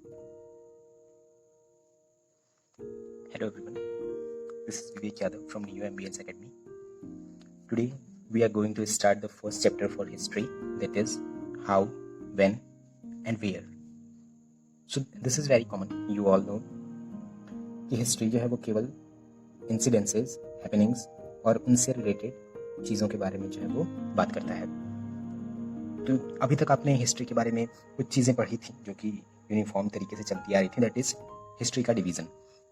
Hello everyone, this is Vivek Yadav from New MBS Academy. Today we are going to start the first chapter for history, that is how, when and where. So this is very common, you all know कि history जो है वो केवल incidences, happenings और उनसे related चीज़ों के बारे में जो है वो बात करता है। तो अभी तक आपने हिस्ट्री के बारे में कुछ चीज़ें पढ़ी थी जो कि यूनिफॉर्म तरीके से चलती आ रही थी, दैट इज़ हिस्ट्री का डिवीज़न।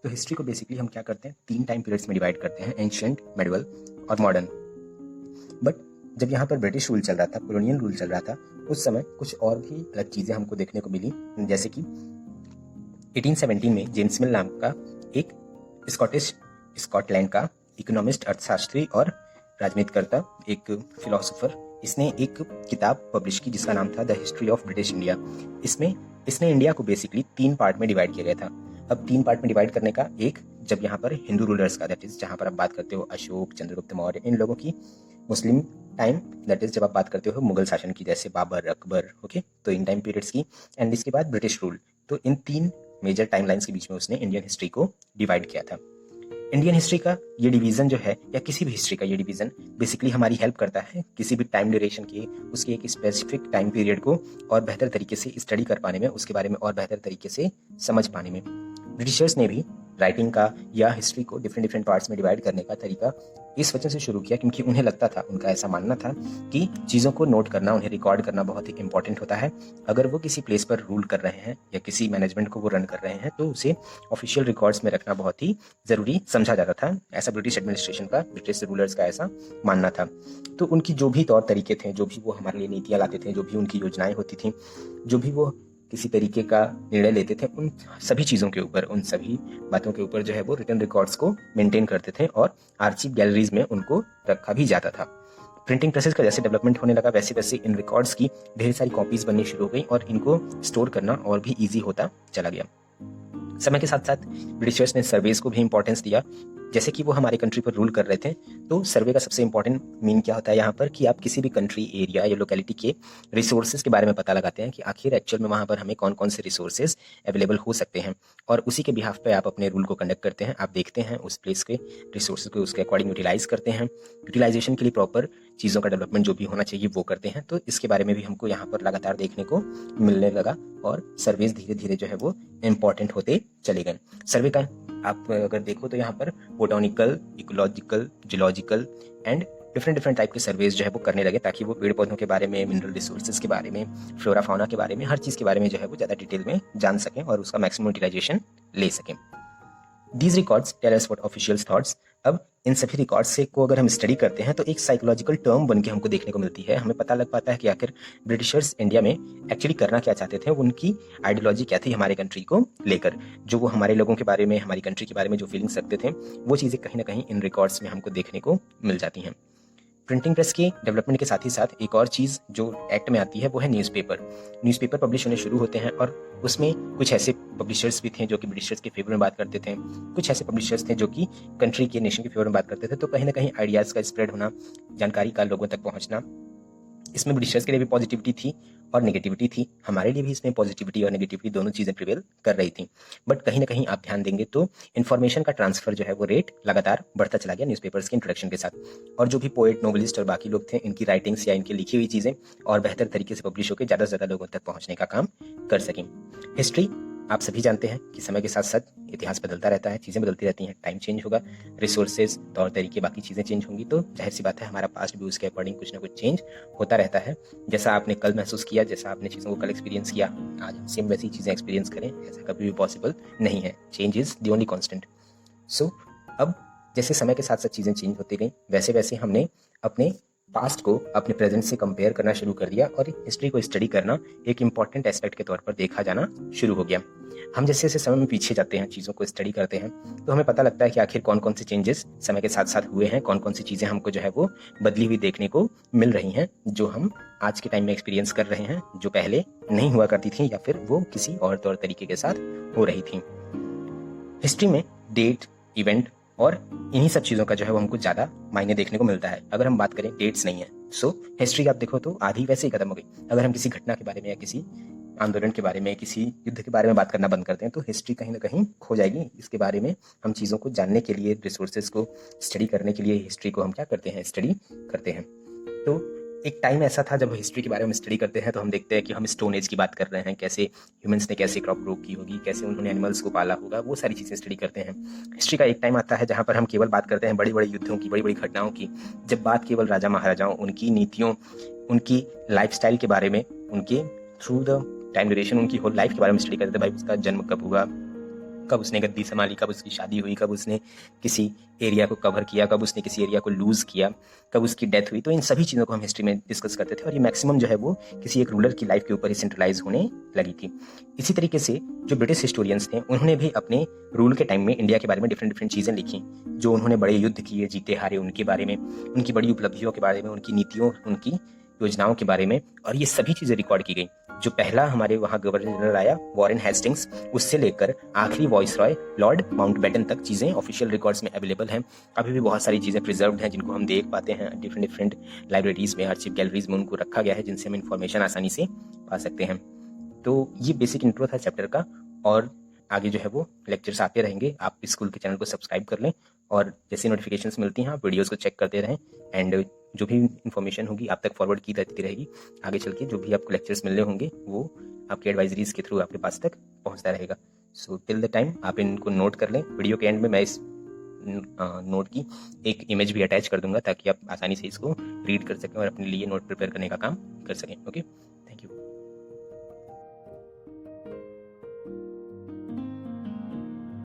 तो हिस्ट्री को बेसिकली हम क्या करते हैं, 3 टाइम पीरियड्स में डिवाइड करते हैं, एंशिएंट, मेडिवल और मॉडर्न। बट जब यहाँ पर ब्रिटिश रूल चल रहा था, कॉलोनियल रूल चल रहा था, उस समय कुछ और भी अलग चीज़ें हमको देखने को मिली, जैसे कि 1817 में जेम्स मिल नाम का एक स्कॉटलैंड का इकोनॉमिस्ट, अर्थशास्त्री और राजनीतिकर्ता, एक फिलोसोफर, इसने एक किताब पब्लिश की जिसका नाम था the history of British India. इसमें इसने इंडिया को बेसिकली 3 पार्ट में डिवाइड किया गया था। अब 3 पार्ट में डिवाइड करने का एक, जब यहाँ पर हिंदू रूलर्स का, दैट इज जहाँ पर आप बात करते हो अशोक, चंद्रगुप्त मौर्य, इन लोगों की, मुस्लिम टाइम, दैट इज जब आप बात करते हो मुगल शासन की, जैसे बाबर, अकबर, ओके, तो इन टाइम पीरियड्स की, एंड इसके बाद ब्रिटिश रूल। तो इन 3 मेजर टाइमलाइंस के बीच में उसने इंडियन हिस्ट्री को डिवाइड किया था। इंडियन हिस्ट्री का ये डिवीजन जो है, या किसी भी हिस्ट्री का ये डिवीजन, बेसिकली हमारी हेल्प करता है किसी भी टाइम ड्यूरेशन के, उसके एक स्पेसिफिक टाइम पीरियड को और बेहतर तरीके से स्टडी कर पाने में, उसके बारे में और बेहतर तरीके से समझ पाने में। ब्रिटिशर्स ने भी राइटिंग का या हिस्ट्री को डिफरेंट पार्ट्स में डिवाइड करने का तरीका इस वजह से शुरू किया क्योंकि उन्हें लगता था, उनका ऐसा मानना था कि चीज़ों को नोट करना, उन्हें रिकॉर्ड करना बहुत ही इंपॉर्टेंट होता है। अगर वो किसी प्लेस पर रूल कर रहे हैं या किसी मैनेजमेंट को वो रन कर रहे हैं तो उसे ऑफिशियल रिकॉर्ड्स में रखना बहुत ही ज़रूरी समझा जाता था। ऐसा ब्रिटिश एडमिनिस्ट्रेशन का, ब्रिटिश रूलर्स का ऐसा मानना था। तो उनकी जो भी तौर तरीके थे, जो भी वो हमारे लिए नीतियाँ लाते थे, जो भी उनकी योजनाएं होती थी, जो भी वो किसी तरीके का निर्णय लेते थे, उन सभी चीज़ों के ऊपर, उन सभी बातों के ऊपर जो है वो रिटन रिकॉर्ड्स को मेंटेन करते थे और आर्चिव गैलरीज में उनको रखा भी जाता था। प्रिंटिंग प्रेसेस का जैसे डेवलपमेंट होने लगा, वैसे वैसे इन रिकॉर्ड्स की ढेर सारी कॉपीज बननी शुरू हो गई और इनको स्टोर करना और भी ईजी होता चला गया। समय के साथ साथ ब्रिटिशर्स ने सर्वेज को भी इंपॉर्टेंस दिया। जैसे कि वो हमारे कंट्री पर रूल कर रहे थे, तो सर्वे का सबसे इंपॉर्टेंट मीन क्या होता है यहाँ पर, कि आप किसी भी कंट्री, एरिया या लोकेलिटी के रिसोर्सेज के बारे में पता लगाते हैं कि आखिर एक्चुअल में वहाँ पर हमें कौन कौन से रिसोर्सेज अवेलेबल हो सकते हैं, और उसी के बिहाफ पे आप अपने रूल को कंडक्ट करते हैं। आप देखते हैं उस प्लेस के रिसोर्सेज को उसके अकॉर्डिंग यूटिलाइज करते हैं। यूटिलाइजेशन के लिए प्रॉपर चीज़ों का डेवलपमेंट जो भी होना चाहिए वो करते हैं। तो इसके बारे में भी हमको यहाँ पर लगातार देखने को मिलने लगा और सर्वेज धीरे धीरे जो है वो इम्पॉर्टेंट होते चले गए। सर्वे का आप अगर देखो तो यहाँ पर botanical, ecological, geological and different type के सर्वेज जो है वो करने लगे, ताकि वो पेड़ पौधों के बारे में, मिनरल रिसोर्सेज के बारे में, फ्लोरा फाउना के बारे में, हर चीज़ के बारे में जो है वो ज़्यादा डिटेल में जान सकें और उसका मैक्सिमम यूटिलाइजेशन ले सकें। These records tell us what officials thoughts. अब इन सभी रिकॉर्ड्स से को अगर हम स्टडी करते हैं तो एक साइकोलॉजिकल टर्म बन के हमको देखने को मिलती है। हमें पता लग पाता है कि आखिर ब्रिटिशर्स इंडिया में एक्चुअली करना क्या चाहते थे, उनकी आइडियोलॉजी क्या थी हमारे कंट्री को लेकर। जो वो हमारे लोगों के बारे में, हमारी कंट्री के बारे में जो फीलिंग्स रखते थे, वो चीज़ें कहीं ना कहीं इन रिकॉर्ड्स में हमको देखने को मिल जाती हैं। प्रिंटिंग प्रेस के डेवलपमेंट के साथ ही साथ एक और चीज़ जो एक्ट में आती है वो है न्यूज़पेपर। न्यूज़पेपर पब्लिश होने शुरू होते हैं और उसमें कुछ ऐसे पब्लिशर्स भी थे जो कि ब्रिटिशर्स के फेवर में बात करते थे, कुछ ऐसे पब्लिशर्स थे जो कि कंट्री के, नेशन के फेवर में बात करते थे। तो कहीं ना कहीं आइडियाज़ का स्प्रेड होना, जानकारी का लोगों तक पहुँचना, इसमें ब्रिटिशर्स के लिए भी पॉजिटिविटी थी और नेगेटिविटी थी। हमारे लिए भी इसमें पॉजिटिविटी और नेगेटिविटी दोनों चीज़ें प्रिवेल कर रही थी। बट कहीं ना कहीं आप ध्यान देंगे तो इन्फॉर्मेशन का ट्रांसफर जो है वो रेट लगातार बढ़ता चला गया न्यूज़पेपर्स के इंट्रोडक्शन के साथ। और जो भी पोएट, नोवेलिस्ट और बाकी लोग थे, इनकी राइटिंग्स या इनकी लिखी हुई चीज़ें और बेहतर तरीके से पब्लिश होकर ज़्यादा से ज़्यादा लोगों तक पहुँचने का काम कर सकें। हिस्ट्री आप सभी जानते हैं कि समय के साथ साथ इतिहास बदलता रहता है, चीज़ें बदलती रहती हैं, टाइम चेंज होगा, रिसोर्सेज, तौर तरीके, बाकी चीज़ें चेंज होंगी, तो जाहिर सी बात है हमारा पास्ट भी उसके अकॉर्डिंग कुछ ना कुछ चेंज होता रहता है। जैसा आपने कल महसूस किया, जैसा आपने चीज़ों को कल एक्सपीरियंस किया, आज सेम वैसी चीज़ें एक्सपीरियंस करें, ऐसा कभी भी पॉसिबल नहीं है। Change is the only constant. So अब जैसे समय के साथ साथ चीज़ें चेंज होती गई, वैसे वैसे हमने अपने पास्ट को अपने प्रेजेंट से कंपेयर करना शुरू कर दिया और हिस्ट्री को स्टडी करना एक इम्पॉर्टेंट एस्पेक्ट के तौर पर देखा जाना शुरू हो गया। हम जैसे जैसे समय में पीछे जाते हैं, चीज़ों को स्टडी करते हैं, तो हमें पता लगता है कि आखिर कौन कौन से चेंजेस समय के साथ साथ हुए हैं, कौन कौन सी चीज़ें हमको जो है वो बदली हुई देखने को मिल रही हैं, जो हम आज के टाइम में एक्सपीरियंस कर रहे हैं, जो पहले नहीं हुआ करती थी या फिर वो किसी और तौर तरीके के साथ हो रही थी। हिस्ट्री में डेट, इवेंट और इन्हीं सब चीज़ों का जो है वो हमको ज़्यादा मायने देखने को मिलता है। अगर हम बात करें, डेट्स नहीं है, सो हिस्ट्री आप देखो तो आधी वैसे ही खत्म हो गई। अगर हम किसी घटना के बारे में या किसी आंदोलन के बारे में, किसी युद्ध के बारे में बात करना बंद करते हैं तो हिस्ट्री कहीं ना कहीं खो जाएगी। इसके बारे में हम चीज़ों को जानने के लिए, रिसोर्सेज को स्टडी करने के लिए हिस्ट्री को हम क्या करते हैं, स्टडी करते हैं। तो एक टाइम ऐसा था जब हिस्ट्री के बारे में स्टडी करते हैं तो हम देखते हैं कि हम स्टोन एज की बात कर रहे हैं, कैसे ह्यूमंस ने कैसे क्रॉप ग्रो की होगी, कैसे उन्होंने एनिमल्स को पाला होगा, वो सारी चीज़ें स्टडी करते हैं। हिस्ट्री का एक टाइम आता है जहाँ पर हम केवल बात करते हैं बड़ी बड़ी युद्धों की, बड़ी बड़ी घटनाओं की, जब बात केवल राजा महाराजाओं, उनकी नीतियों, उनकी लाइफस्टाइल के बारे में, उनके थ्रू द टाइम ड्यूरेशन उनकी होल लाइफ के बारे में स्टडी करते थे। भाई उसका जन्म कब हुआ, कब उसने गद्दी संभाली, कब उसकी शादी हुई, कब उसने किसी एरिया को कवर किया, कब उसने किसी एरिया को लूज़ किया, कब उसकी डेथ हुई। तो इन सभी चीज़ों को हम हिस्ट्री में डिस्कस करते थे और ये मैक्सिमम जो है वो किसी एक रूलर की लाइफ के ऊपर ही सेंट्रलाइज होने लगी थी। इसी तरीके से जो ब्रिटिश हिस्टोरियंस थे उन्होंने भी अपने रूल के टाइम में इंडिया के बारे में डिफरेंट चीज़ें लिखी, जो उन्होंने बड़े युद्ध किए, जीते हारे, उनके बारे में, उनकी बड़ी उपलब्धियों के बारे में, उनकी नीतियों, उनकी योजनाओं के बारे में, और ये सभी चीज़ें रिकॉर्ड की गई। जो पहला हमारे वहाँ गवर्नर जनरल आया वॉरेन हेस्टिंग्स, उससे लेकर आखिरी वॉइस रॉय लॉर्ड माउंटबेटन तक चीज़ें ऑफिशियल रिकॉर्ड्स में अवेलेबल हैं। अभी भी बहुत सारी चीज़ें प्रिजर्व्ड हैं जिनको हम देख पाते हैं डिफरेंट लाइब्रेरीज में, आर्चिव गैलरीज में उनको रखा गया है, जिनसे हम इन्फॉर्मेशन आसानी से पा सकते हैं। तो ये बेसिक इंट्रो था चैप्टर का, और आगे जो है वो लेक्चर्स आते रहेंगे। आप स्कूल के चैनल को सब्सक्राइब कर लें और जैसे नोटिफिकेशंस मिलती हैं आप वीडियोस को चेक करते रहें, एंड जो भी इन्फॉर्मेशन होगी आप तक फॉरवर्ड की जाती रहेगी। आगे चल के जो भी आपको लेक्चर्स मिलने होंगे वो आपकी एडवाइजरीज के थ्रू आपके पास तक पहुंचता रहेगा। सो टिल द टाइम आप इनको नोट कर लें। वीडियो के एंड में मैं इस नोट की एक इमेज भी अटैच कर दूंगा ताकि आप आसानी से इसको रीड कर सकें और अपने लिए नोट प्रिपेयर करने का काम कर सकें। ओके।